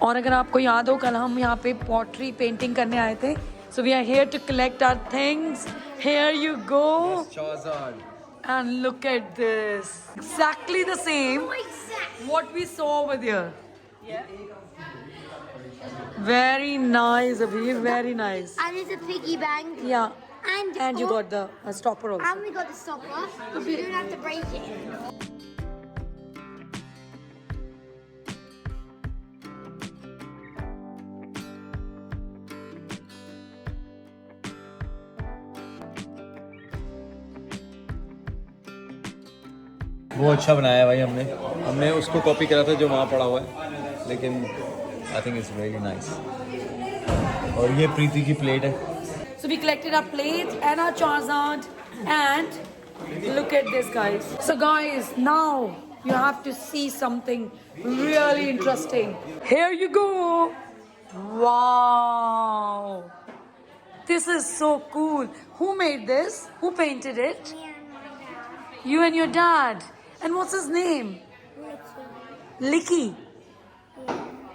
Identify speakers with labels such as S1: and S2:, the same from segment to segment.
S1: और अगर आपको याद हो कल हम यहाँ पे पॉटरी पेंटिंग करने आए थे. So we are here to collect our things. Here you go.
S2: Charizard.
S1: And look at this. Exactly the same. What we saw over there.
S3: Yeah.
S1: Very nice, Abhi. Very nice.
S3: And it's a piggy bank.
S1: Yeah.
S3: And
S1: you got the stopper also.
S3: And we got the stopper, because we don't have to break it.
S2: वो अच्छा बनाया है भाई हमने उसको copy करा था जो वहाँ पड़ा हुआ है, लेकिन I think it's very nice. और ये प्रीति की प्लेट है.
S1: So we collected our plates and our Charizard, and look at this, guys. So guys, now you have to see something really interesting. Here you go. Wow. This is so cool. Who made this? Who painted it? You and your dad. And what's his name? Licky.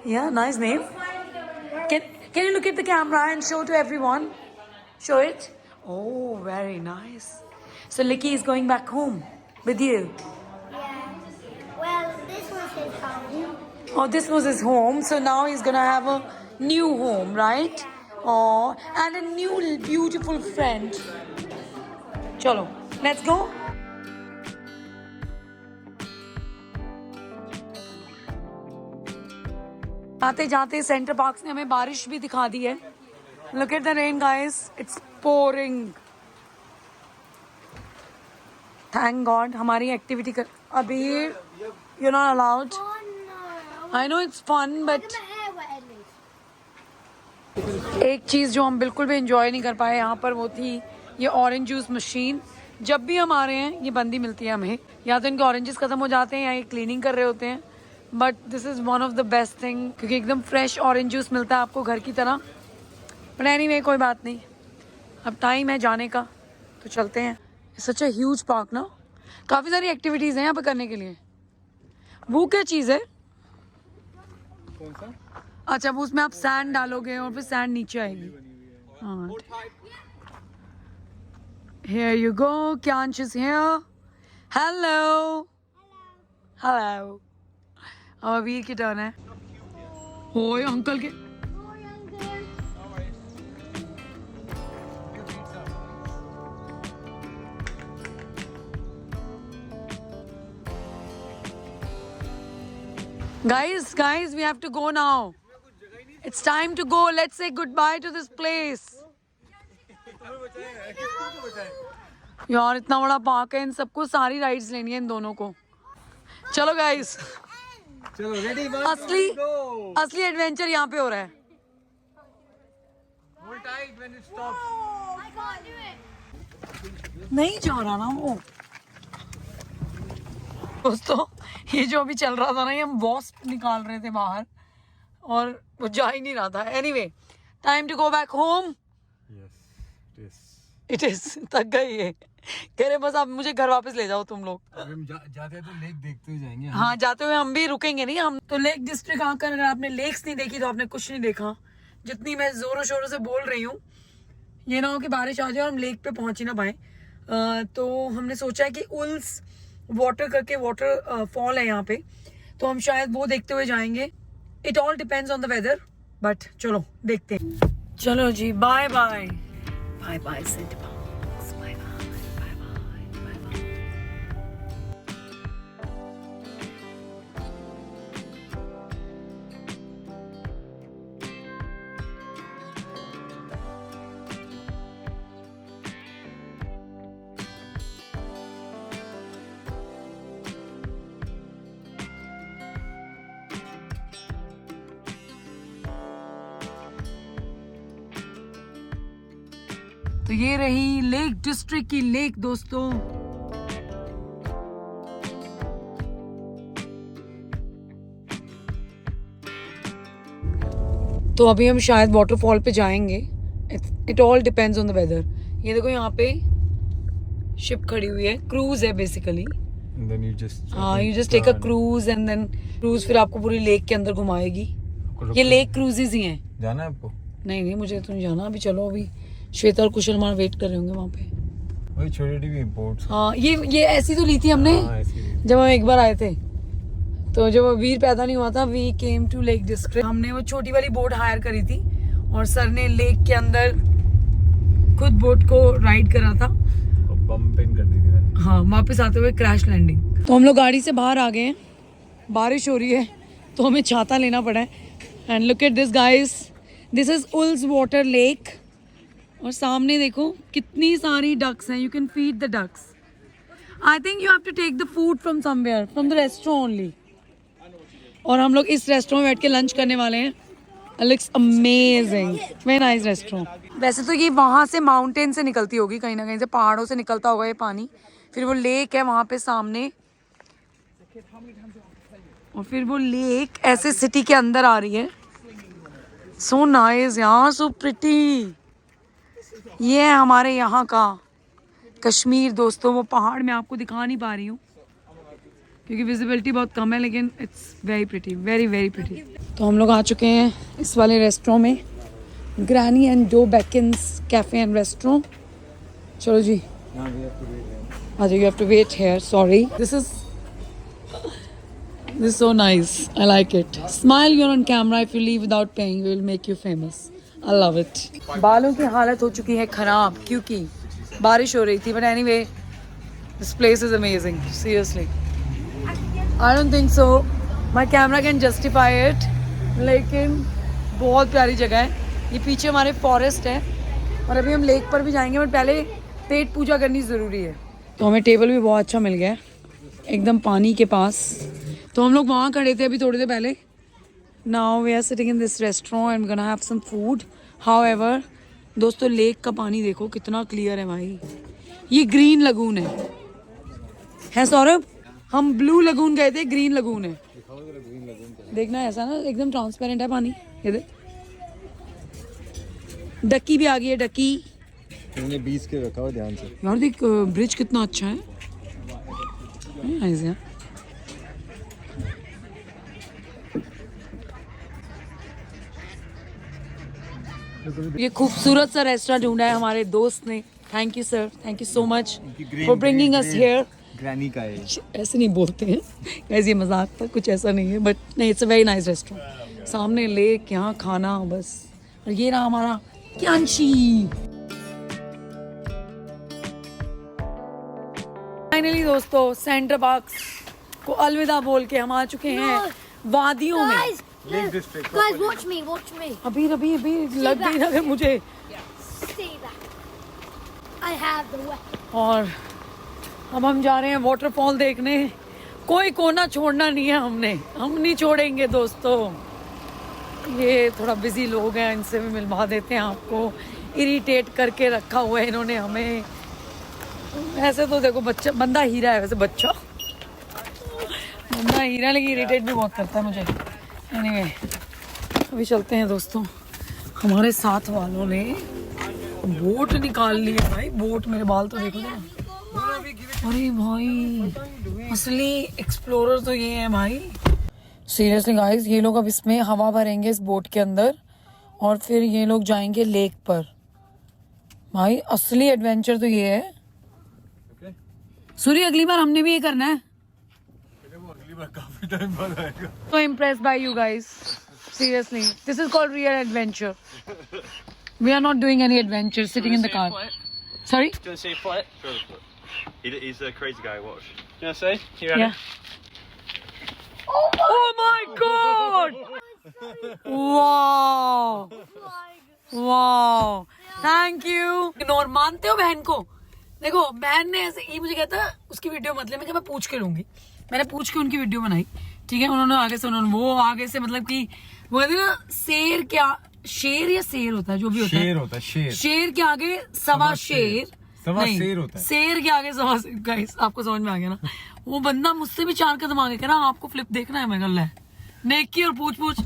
S1: Yeah, nice name. Can you look at the camera and show to everyone? Show it. Oh, very nice. So Licky is going back home with you.
S3: Yeah. Well, this was his home.
S1: Oh, this was his home. So now he's gonna have a new home, right? Oh, and a new beautiful friend. Chalo, let's go. आते जाते centre parks ने हमें बारिश भी दिखा दी है. Look at the rain, guys. It's pouring. Thank God. हमारी activity कर अभी you're not allowed.
S3: Oh no.
S1: I know it's fun, but
S3: Look at my hair wet at least.
S1: एक चीज़ जो हम बिल्कुल भी enjoy नहीं कर पाए यहाँ पर वो थी ये ऑरेंज जूस मशीन. जब भी हम आ रहे हैं ये बंद ही मिलती है हमें. या तो इनके ऑरेंजेस खत्म हो जाते हैं या ये क्लीनिंग कर रहे होते हैं. But this is one of the best thing क्योंकि एकदम फ्रेश ऑरेंज जूस मिलता है आपको घर की तरह. बट एनीवे कोई बात नहीं. अब टाइम है जाने का तो चलते हैं. सच अ ह्यूज पार्क ना. काफ़ी सारी एक्टिविटीज़ हैं यहाँ पे करने के लिए. वो क्या चीज़ है?
S2: कौन सा?
S1: अच्छा वो उसमें आप सैंड डालोगे और फिर सैंड नीचे आएगी. हाँ. Here you go. Kyansh is here. Hello. Hello. अब वीर की टर्न है. ओए अंकल के Guys, we have to go now. It's time to go. Let's say goodbye to this place. यार इतना बड़ा पार्क है. इन सबको सारी राइड्स लेनी है इन दोनों को. चलो गाइस.
S2: चलो रेडी.
S1: असली एडवेंचर यहाँ पे हो रहा है.
S2: Hold tight when it stops.
S3: I can't do it.
S1: नहीं जा रहा ना वो. दोस्तों ये जो अभी चल रहा था ना ये हम वॉस्प निकाल रहे थे बाहर और वो जा ही नहीं रहा था. Anyway time to go back home. It is. थक गई है. कह रहे बस अब मुझे घर वापस ले जाओ तुम लोग.
S2: अभी हम जाते हैं तो लेक देखते हुए जाएंगे.
S1: हाँ जाते हुए हम भी रुकेंगे नहीं. हम तो लेक डिस्ट्रिक्ट आकर अगर आपने लेक्स नहीं देखी तो आपने कुछ नहीं देखा. जितनी मैं जोरों शोरों से बोल रही हूँ ये ना हो कि बारिश आ जाए और हम लेक पे पहुंच ही ना पाए. तो हमने सोचा है कि उल्स वाटर करके वाटर फॉल है यहाँ पे तो हम शायद वो देखते हुए जाएंगे. It all depends on the weather. But चलो देखते हैं. चलो जी bye bye. Bye bye Saint Parks. Bye bye bye bye bye bye. तो ये रही लेक डिस्ट्रिक्ट की लेक दोस्तों. तो अभी हम शायद वाटरफॉल पे जाएंगे. It all depends on the weather. ये देखो यहाँ पे शिप खड़ी हुई है. क्रूज है basically.
S2: And then you just
S1: हाँ you just take a cruise and then cruise फिर आपको पूरी लेक के अंदर घुमाएगी ये लेक क्रूजेज ही हैं।
S2: जाना है आपको?
S1: नहीं मुझे तो नहीं जाना अभी। चलो अभी श्वेता और कुशल मार वेट कर रहे होंगे वहाँ पे।
S2: वही छोटी भी बोट्स।
S1: हाँ ये ऐसी तो ली थी हमने। जब हम एक बार आए थे तो जब वीर पैदा नहीं हुआ था, we came to lake district. हमने वो छोटी वाली बोट हायर करी थी और सर ने लेक के अंदर खुद बोट को राइड करा था।
S2: बम्प इन कर दी थी मैंने।
S1: हाँ वापस आते हुए क्रैश लैंडिंग। तो हम लोग गाड़ी से बाहर आ गए हैं, बारिश हो रही है तो हमें छाता लेना पड़ा है। And look at this guys, this is Ullswater lake. और सामने देखो कितनी सारी डक्स हैं, you can feed the ducks. I think you have to take the food from somewhere, from the restaurant only. और हम लोग इस रेस्टोरेंट में बैठ के लंच करने वाले हैं। Looks amazing, very nice restaurant. वैसे तो ये वहाँ से माउंटेन से निकलती होगी, कहीं ना कहीं से पहाड़ों से निकलता होगा ये पानी। फिर वो लेक है वहाँ पे सामने, और फिर वो लेक ऐसे सिटी के अंदर आ रही है। सो नाइस यार, सो प्रिटी। ये है हमारे यहाँ का कश्मीर दोस्तों। वो पहाड़ मैं आपको दिखा नहीं पा रही हूँ क्योंकि विजिबिलिटी बहुत कम है, लेकिन it's very pretty, very very pretty. तो हम लोग आ चुके हैं इस वाले रेस्टोरेंट में, Granny and Dough Bakins Cafe and Restaurant. चलो जी आ जाओ, you have to wait here, sorry. This is so nice, I like it. Smile, you're on camera. If you leave without paying, we will make you famous. I love it. बालों की हालत हो चुकी है खराब क्योंकि बारिश हो रही थी, but anyway this place is amazing, seriously. I don't think so my camera can justify it, लेकिन बहुत प्यारी जगह है। ये पीछे हमारे फॉरेस्ट है और अभी हम लेक पर भी जाएंगे, बट पहले पेट पूजा करनी ज़रूरी है। तो हमें टेबल भी बहुत अच्छा मिल गया है एकदम पानी के पास। तो हम लोग वहाँ खड़े थे अभी थोड़ी देर पहले। Now we are sitting in this restaurant and gonna have some food. However दोस्तों, लेक का पानी देखो कितना क्लियर है भाई। ये ग्रीन लगून है सौरभ? हम ब्लू लगून गए थे, ग्रीन लगून है। देखना ऐसा ना, एकदम ट्रांसपेरेंट है पानी। ये देख, डक्की भी आ गई है, डक्की।
S2: तुमने 20 के रखा हुआ ध्यान से।
S1: यार देख ब्रिज कितना अच्छा है। नाइस यार। ये खूबसूरत सा रेस्टोरेंट ढूंढा है हमारे दोस्त ने। Thank you sir, thank you so much for bringing us here.
S2: Granny का है।
S1: ऐसे नहीं बोलते हैं वैसे, ये मजाक था, कुछ ऐसा नहीं है, बट नहीं, it's a very nice restaurant. सामने लेक, यहाँ खाना बस। और ये रहा हमारा क्यांशी। फाइनली दोस्तों सेंटर पार्क को अलविदा बोल के हम आ चुके हैं वादियों में।
S3: Guys, watch me, watch me.
S1: अभी लग गई ना फिर मुझे।
S3: See that? I have the weapon.
S1: और अब हम जा रहे हैं वाटरफॉल देखने। कोई कोना छोड़ना नहीं है हमने, हम नहीं छोड़ेंगे दोस्तों। ये थोड़ा बिजी लोग हैं, इनसे भी मिलवा देते हैं आपको। इरिटेट करके रखा हुआ है इन्होंने हमें। ऐसे तो देखो बच्चा, बंदा हीरा है वैसे, बंदा हीरा, लेकिन इरिटेट भी बहुत करता है मुझे। एनीवे अभी चलते हैं दोस्तों। हमारे साथ वालों ने बोट निकाल ली है भाई। बोट, मेरे बाल तो देखो ना। अरे भाई असली एक्सप्लोरर तो ये है भाई। सीरियसली गाइस, ये लोग अब इसमें हवा भरेंगे इस बोट के अंदर और फिर ये लोग जाएंगे लेक पर। भाई असली एडवेंचर तो ये है। सूर्य अगली बार हमने भी ये करना है।
S2: काफी टाइम बाद आएगा।
S1: So impressed by you guys. Seriously, this is called real adventure. We are not doing any adventure sitting in the car. Sorry?
S4: Do you want to see a fight? He's a crazy guy. Watch. Do you want to see? You ready?
S1: Yeah. Oh my God! Wow! Wow! Thank you. Ignore मानते हो बहन को? देखो बहन ने ऐसे, ये मुझे कहता उसकी वीडियो मतलब मैं क्या, मैं पूछ के लूंगी। मैंने पूछ के उनकी वीडियो बनाई, ठीक है। उन्होंने आगे से वो आगे से मतलब कि वो कहते हैं ना, शेर क्या, शेर या शेर होता है जो भी होता है,
S2: शेर होता है, शेर।
S1: शेर के आगे सवा शेर,
S2: सवा
S1: नहीं,
S2: शेर होता है।
S1: शेर के आगे सवा शेर। गाइस आपको समझ में आ गया ना? वो बंदा मुझसे भी 4 कदम आगे, कह रहा आपको फ्लिप देखना है। मैं कल है नेकी और पूछ।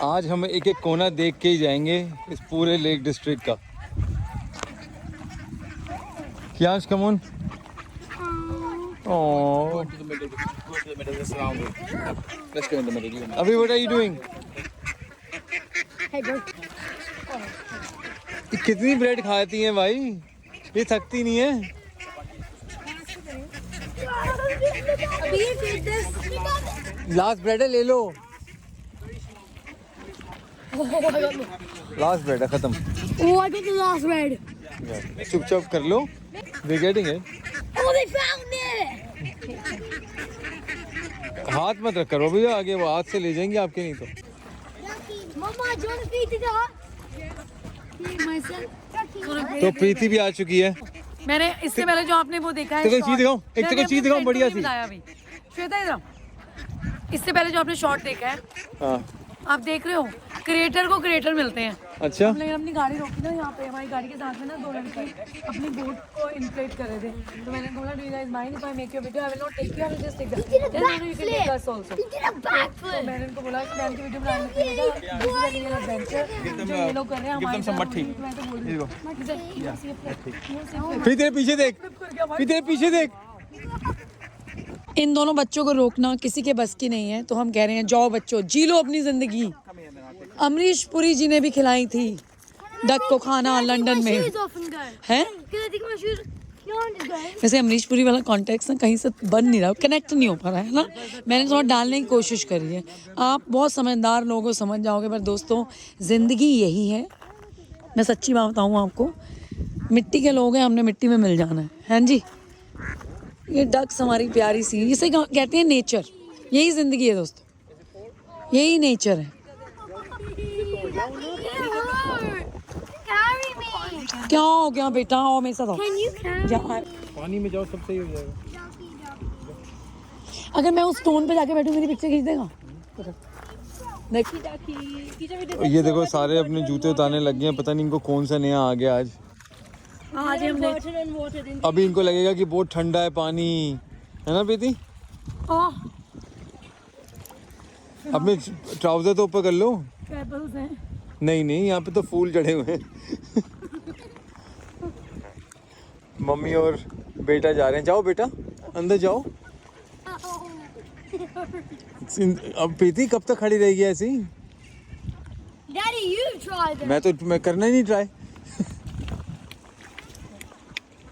S2: आज हम एक एक कोना देख के ही जाएंगे इस पूरे लेक डिस्ट्रिक्ट का। क्या come on. Oh.
S4: Go to the middle. Let's go in the middle.
S2: Abhi, what are you doing?
S3: Hey, bro.
S2: कितनी ब्रेड खाती हैं भाई, ये थकती नहीं है। लास्ट ब्रेड है, ले लो। लास्ट ब्रेड है, खत्म।
S3: Oh, I got the last red.
S2: चुपचाप कर लो, we getting it.
S3: Oh, they found it.
S2: हाथ मत रख करो भैया, आगे वो हाथ से ले जाएंगे आपके, नहीं तो।
S3: Mama, do you want to feed the dog? Feed myself.
S2: तो प्रीति भी आ चुकी है।
S1: मैंने इससे पहले जो आपने वो देखा है
S2: तेरे को
S1: short,
S2: चीज़ दिखाऊं? एक
S1: मैंने
S2: तेरे को चीज़
S1: अपने
S2: दिखाऊं
S1: friend को
S2: बढ़िया
S1: नहीं
S2: सी।
S1: बताया अभी। श्वेता इधर आओ। इससे पहले जो आपने शॉर्ट देखा है,
S2: हाँ,
S1: आप देख रहे हो, क्रिएटर को क्रिएटर मिलते हैं।
S2: अच्छा।
S1: हम लोग अपनी गाड़ी रोकी ना यहाँ पे, हमारी गाड़ी के साथ में ना 2 लड़के अपनी बोट को इन्फ्लेट कर रहे थे। तो मैंने बोला, do you guys mind if I make your video? I will not take you, I will just take that.
S3: did a
S1: then you can take us also.
S3: He did a
S1: तो
S3: backflip.
S1: मैंने उनको बोला कि मैं उनकी video बनाने लगती हूँ, रियल एडवेंचर जो ये लोग कर रहे हैं हमारे साथ। मैं तो बोल रही हूँ
S2: फिर तेरे पीछे देख, फिर तेरे पीछे देख।
S1: इन दोनों बच्चों को रोकना किसी के बस की नहीं है, तो हम कह रहे हैं जाओ बच्चों, जी लो अपनी जिंदगी। अमरीश पुरी जी ने भी खिलाई थी डक को खाना लंदन में,
S3: Shoes off and go.
S1: है।
S3: Can I take my shoes? You want to go?
S1: वैसे अमरीश पुरी वाला कॉन्टेक्ट ना कहीं से बन नहीं रहा, कनेक्ट नहीं हो पा रहा है ना। मैंने थोड़ा डालने की कोशिश करी है, आप बहुत समझदार लोग हो, समझ जाओगे। पर दोस्तों, ज़िंदगी यही है, मैं सच्ची बात बताऊँ आपको, मिट्टी के लोग हैं, हमने मिट्टी में मिल जाना है। हाँ जी, ये डक्स हमारी प्यारी सी, इसे कहते हैं नेचर। यही ज़िंदगी है दोस्तों, यही नेचर है।
S3: Carry me.
S1: क्या हो गया बेटा, आओ मेरे साथ आओ।
S3: Can you carry?
S2: पानी में जाओ, सब सही हो जाएगा।
S1: अगर मैं उस स्टोन पे जाके बैठूं, मेरी पिक्चर खींच देगा। देख,
S2: ये देखो, सारे अपने जूते उतारने लग गए हैं, पता नहीं इनको कौन सा नया आ गया आज।
S1: आज हमने
S2: अभी इनको लगेगा कि बहुत ठंडा है पानी, है ना प्रीति? अपने ट्राउजर तो ऊपर कर लो।
S1: पेबल्स हैं।
S2: नहीं नहीं, यहाँ पे तो फूल चढ़े हुए हैं। मम्मी और बेटा जा रहे हैं, जाओ बेटा अंदर जाओ। अब प्रीति कब तक खड़ी रहेगी ऐसी?
S3: Daddy, you try this.
S2: मैं करना ही नहीं ट्राई।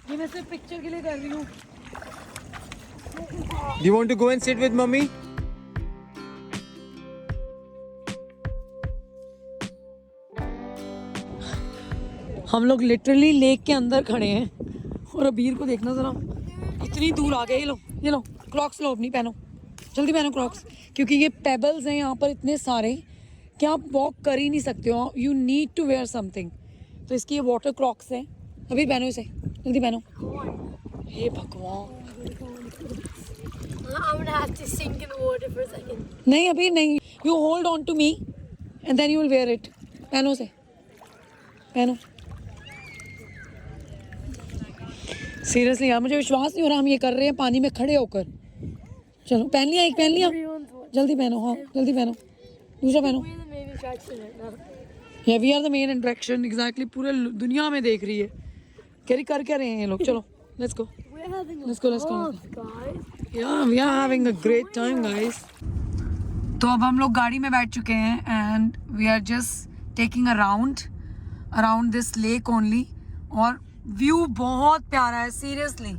S1: ये मैं सिर्फ पिक्चर के लिए कर रही हूँ।
S2: You want to go and sit with mummy?
S1: हम लोग लिटरली लेक के अंदर खड़े हैं और अबीर को देखना जरा, इतनी दूर आ गए। ये लो क्रॉक्स लो, अपनी पहनो, जल्दी पहनो क्रॉक्स, क्योंकि ये पेबल्स हैं यहाँ पर इतने सारे कि आप वॉक कर ही नहीं सकते हो, you need to wear something. तो इसकी ये वाटर क्रॉक्स हैं, अभी पहनो इसे, जल्दी पहनो। हे भगवान,
S3: I'm gonna have to sink in the water for a second.
S1: नहीं अभी नहीं, you hold on to me and then you will wear it. पहनो से, पहनो। सीरियसली यार, मुझे विश्वास नहीं हो रहा हम ये कर रहे हैं पानी में खड़े होकर। चलो पहन लिया, एक पहन लिया, जल्दी पहनो, हाँ जल्दी पहनो, दूसरा पहनो।
S3: We're the main attraction right now.
S1: या we are the main attraction, exactly, पूरे दुनिया में देख रही है। कर क्या रहे हैं ये लोग। चलो let's go,
S3: We're having a
S1: Let's go, let's go.
S3: blast, guys.
S1: yeah we are having a great time guys। तो अब हम लोग गाड़ी में बैठ चुके हैं and we are just taking a round around this lake only. और व्यू बहुत प्यारा है, सीरियसली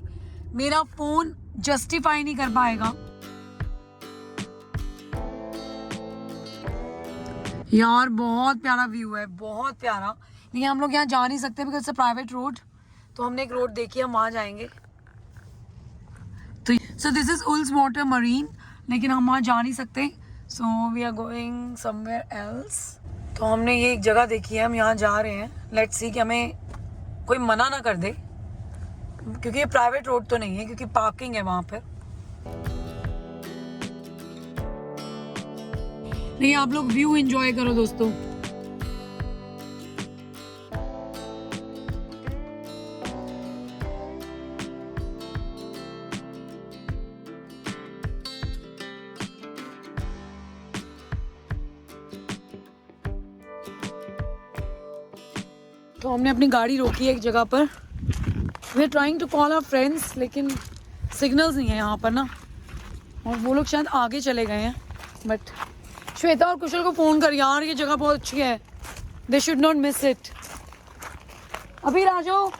S1: मेरा फोन जस्टिफाई नहीं कर पाएगा यार, बहुत प्यारा व्यू है, बहुत प्यारा। लेकिन हम लोग यहाँ जा नहीं सकते because it's a private road, तो हमने एक रोड देखी, हम वहाँ जाएंगे। तो so this is Ullswater marina, लेकिन हम वहाँ जा नहीं सकते, so we are going somewhere else. तो हमने ये एक जगह देखी है, हम यहाँ जा रहे हैं, लेट्स सी कि हमें कोई मना ना कर दे, क्योंकि ये प्राइवेट रोड तो नहीं है, क्योंकि पार्किंग है वहाँ पर। नहीं, आप लोग व्यू एंजॉय करो दोस्तों। तो हमने अपनी गाड़ी रोकी है एक जगह पर, we are trying to call our friends, लेकिन सिग्नल्स नहीं है यहाँ पर ना, और वो लोग शायद आगे चले गए हैं, बट श्वेता और कुशल को फोन कर यार, ये जगह बहुत अच्छी है, they should not miss it. अभी आ जाओ।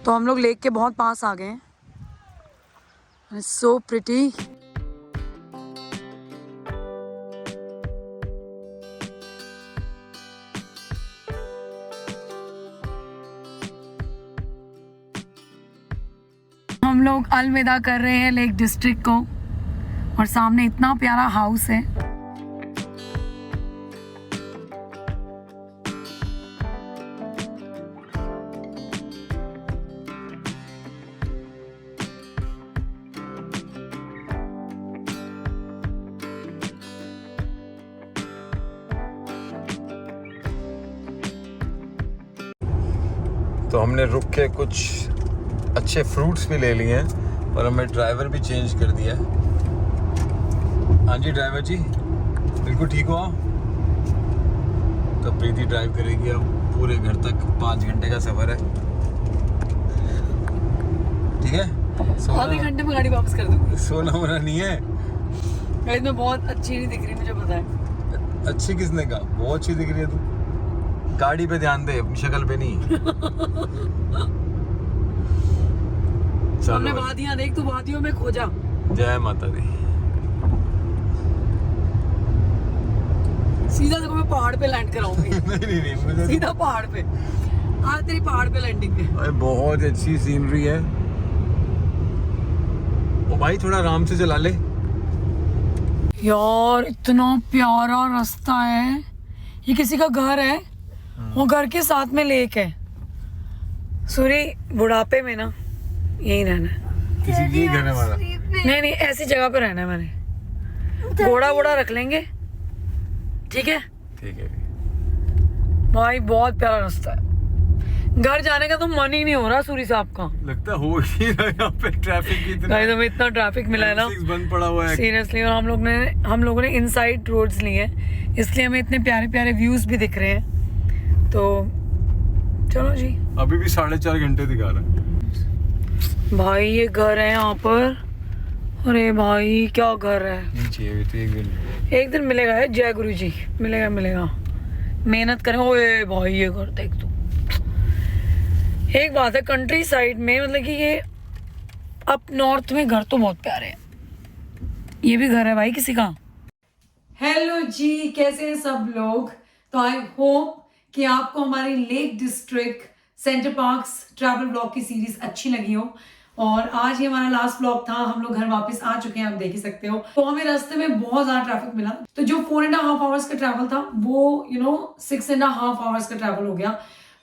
S1: तो हम लोग लेक के बहुत पास आ गए हैं। So pretty. हम लोग अलविदा कर रहे हैं लेक डिस्ट्रिक्ट को, और सामने इतना प्यारा हाउस है।
S2: तो हमने रुक के कुछ अच्छे फ्रूट्स भी ले लिए हैं और हमें ड्राइवर भी चेंज कर दिया है। हाँ जी ड्राइवर जी, बिल्कुल ठीक हो आप? तो प्रीति ड्राइव करेगी अब पूरे घर तक, 5 घंटे का सफ़र है। ठीक है,
S1: आधे घंटे में गाड़ी वापस कर दूंगी।
S2: सोना होना नहीं है।
S1: गाइस मैं बहुत अच्छी नहीं दिख रही, मुझे पता है।
S2: अच्छी किसने कहा? बहुत अच्छी दिख रही है तू। गाड़ी पे ध्यान दे, अपनी शक्ल पे नहीं।
S1: हमने वादियां देख, तू वादियों में खो जा।
S2: जय माता दी।
S1: सीधा देखो मैं पहाड़ पे लैंड कराऊंगी।
S2: नहीं मुझे
S1: सीधा पहाड़ पे। आज तेरी पहाड़ पे लैंडिंग है।
S2: अरे बहुत अच्छी सीनरी है। ओ भाई थोड़ा आराम से चला ले
S1: यार, इतना प्यारा रास्ता है। ये किसी का घर है, वो घर के साथ में लेक है। सूरी बुढ़ापे में ना यही रहना है।
S2: किसी की घर है हमारा।
S1: नहीं ऐसी जगह पे रहना है मैंने। घोड़ा वोड़ा रख लेंगे, ठीक है?
S2: ठीक है
S1: भाई बहुत प्यारा रास्ता है। घर जाने का तो मन ही नहीं हो रहा सूरी साहब का।
S2: लगता हो ही रहा है यहाँ पे ट्रैफिक की इतना।
S1: हमें इतना ट्रैफिक मिला है ना,
S2: बंद पड़ा हुआ है
S1: सीरियसली। और हम लोगों ने इनसाइड रोड्स लिए हैं, इसलिए हमें इतने प्यारे प्यारे व्यूज भी दिख रहे हैं। तो चलो जी।
S2: अभी भी 4.5 घंटे दिखा रहा है
S1: भाई। ये घर है यहाँ पर। अरे भाई क्या घर है।
S2: नीचे
S1: एक दिन मिलेगा है, जय गुरु जी। मिलेगा। मेहनत करें। ओए भाई ये घर देख तू। एक बात है, कंट्री साइड में मतलब कि ये अप नॉर्थ में घर तो बहुत प्यारे हैं। ये भी घर है भाई किसी का। हेलो जी, कैसे हैं सब लोग? तो आई होप कि आपको हमारी lake district centre parks travel blog की सीरीज अच्छी लगी हो। और आज ही हमारा लास्ट ब्लॉग था। हम लोग घर वापस आ चुके हैं, आप देख ही सकते हो। तो हमें रास्ते में बहुत ज्यादा ट्रैफिक मिला, तो जो 4.5 आवर्स का ट्रैवल था वो 6.5 आवर्स का ट्रैवल हो गया।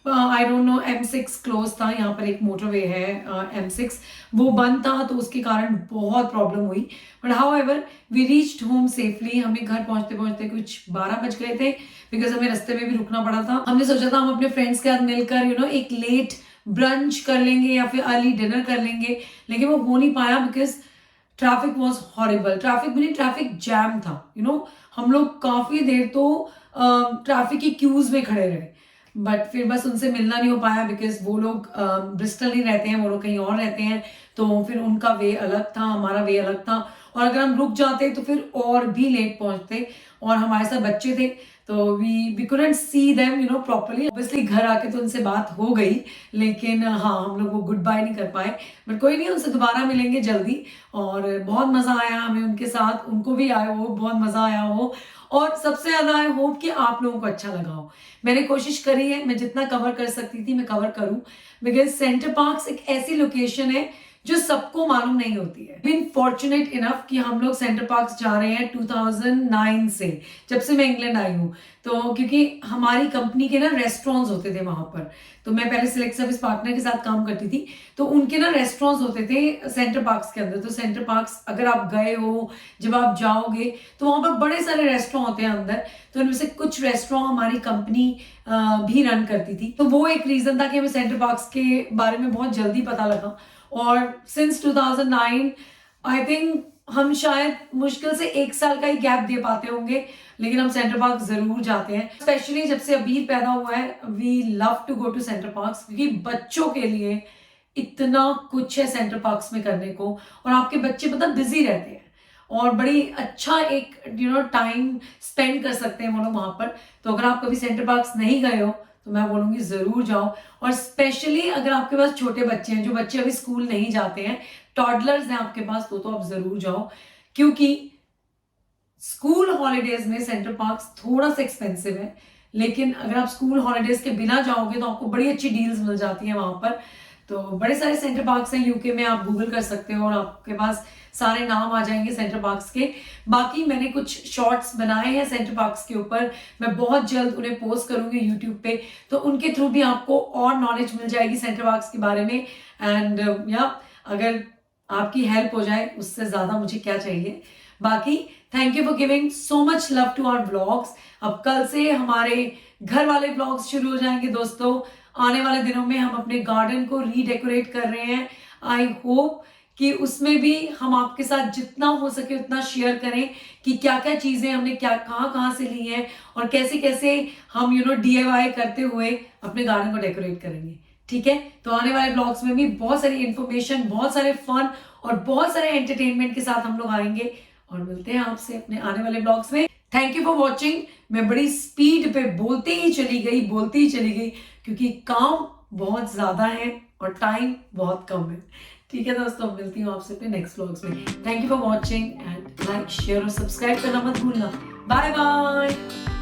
S1: I don't know, M6 close था। यहाँ पर एक मोटरवे है M6, वो बंद था, तो उसके कारण बहुत प्रॉब्लम हुई। But however we reached home safely. हमें घर पहुंचते पहुंचते कुछ 12 बज गए थे, बिकॉज हमें रास्ते में भी रुकना पड़ा था। हमने सोचा था हम अपने फ्रेंड्स के साथ मिलकर एक लेट ब्रंच कर लेंगे या फिर अर्ली डिनर कर लेंगे, लेकिन वो हो नहीं पाया because traffic was horrible. Traffic jam था। हम लोग काफी देर तो ट्रैफिक की क्यूज में खड़े रहे, बट फिर बस उनसे मिलना नहीं हो पाया बिकॉज वो लोग ब्रिस्टल नहीं रहते हैं, वो लोग कहीं और रहते हैं। तो फिर उनका वे अलग था, हमारा वे अलग था। और अगर हम रुक जाते तो फिर और भी लेट पहुंचते, और हमारे साथ बच्चे थे, तो we couldn't see them properly. Obviously घर आके तो उनसे बात हो गई, लेकिन हाँ हम लोग वो गुड बाय नहीं कर पाए। बट कोई नहीं, उनसे दोबारा मिलेंगे जल्दी। और बहुत मजा आया हमें उनके साथ, उनको भी आया हो, बहुत मजा आया हो। और सबसे ज्यादा आई होप कि आप लोगों को अच्छा लगा हो। मैंने कोशिश करी है, मैं जितना कवर कर सकती थी मैं कवर करूं, बिकॉज सेंटर पार्क्स एक ऐसी लोकेशन है जो सबको मालूम नहीं होती है। बीन फॉर्चुनेट इनफ कि हम लोग सेंटर पार्क्स जा रहे हैं 2009 से, जब से मैं इंग्लैंड आई हूँ। तो क्योंकि हमारी कंपनी के रेस्टोरेंट्स होते थे वहां पर, तो मैं पहले सिलेक्ट सर्विस पार्टनर के साथ काम करती थी, तो उनके रेस्टोरेंट्स होते थे सेंटर पार्क्स के अंदर। तो सेंटर पार्क्स अगर आप गए हो, जब आप जाओगे तो वहां पर बड़े सारे रेस्टोरेंट होते हैं अंदर। तो उनमें से कुछ रेस्टोरेंट हमारी कंपनी भी रन करती थी, तो वो एक रीजन था कि हमें सेंटर पार्क्स के बारे में बहुत जल्दी पता लगा। और सिंस 2009 आई थिंक हम शायद मुश्किल से 1 साल का ही गैप दे पाते होंगे, लेकिन हम सेंटर पार्क जरूर जाते हैं। स्पेशली जब से अबीर पैदा हुआ है, we love to go to Center Parcs, क्योंकि बच्चों के लिए इतना कुछ है सेंटर पार्क्स में करने को, और आपके बच्चे मतलब बिजी रहते हैं और बड़ी अच्छा एक टाइम स्पेंड कर सकते हैं वो लोग वहां पर। तो अगर आप कभी सेंटर पार्क्स नहीं गए हो तो मैं बोलूंगी जरूर जाओ, और स्पेशली अगर आपके पास छोटे बच्चे हैं, जो बच्चे अभी स्कूल नहीं जाते हैं, टॉडलर्स हैं आपके पास, तो आप जरूर जाओ, क्योंकि स्कूल हॉलीडेज में सेंटर पार्क्स थोड़ा सा एक्सपेंसिव है, लेकिन अगर आप स्कूल हॉलीडेज के बिना जाओगे तो आपको बड़ी अच्छी डील्स मिल जाती हैं वहां पर। तो बड़े सारे सेंटर पार्क्स हैं यूके में, आप गूगल कर सकते हो और आपके पास सारे नाम आ जाएंगे सेंटर पार्क्स के। बाकी मैंने कुछ शॉर्ट्स बनाए हैं सेंटर पार्क्स के ऊपर, मैं बहुत जल्द उन्हें पोस्ट करूंगी यूट्यूब पे, तो उनके थ्रू भी आपको और नॉलेज मिल जाएगी सेंटर पार्क्स के बारे में। एंड अगर आपकी हेल्प हो जाए उससे ज्यादा मुझे क्या चाहिए। बाकी thank you for giving so much love to our vlogs. अब कल से हमारे घर वाले व्लॉग्स शुरू हो जाएंगे दोस्तों। आने वाले दिनों में हम अपने गार्डन को रीडेकोरेट कर रहे हैं। आई होप कि उसमें भी हम आपके साथ जितना हो सके उतना शेयर करें कि क्या क्या चीजें हमने कहाँ से ली हैं, और कैसे कैसे हम DIY करते हुए अपने गार्डन को डेकोरेट करेंगे। ठीक है, तो आने वाले ब्लॉग्स में भी बहुत सारी इंफॉर्मेशन, बहुत सारे फन और बहुत सारे एंटरटेनमेंट के साथ हम लोग आएंगे, और मिलते हैं आपसे अपने आने वाले ब्लॉग्स में। Thank you for watching. मैं बड़ी स्पीड पे बोलती ही चली गई क्योंकि काम बहुत ज्यादा है और टाइम बहुत कम है। ठीक है दोस्तों, मिलती हूँ आपसे अपने नेक्स्ट व्लॉग्स में। Thank you for watching and like, share और सब्सक्राइब करना मत भूलना। Bye bye.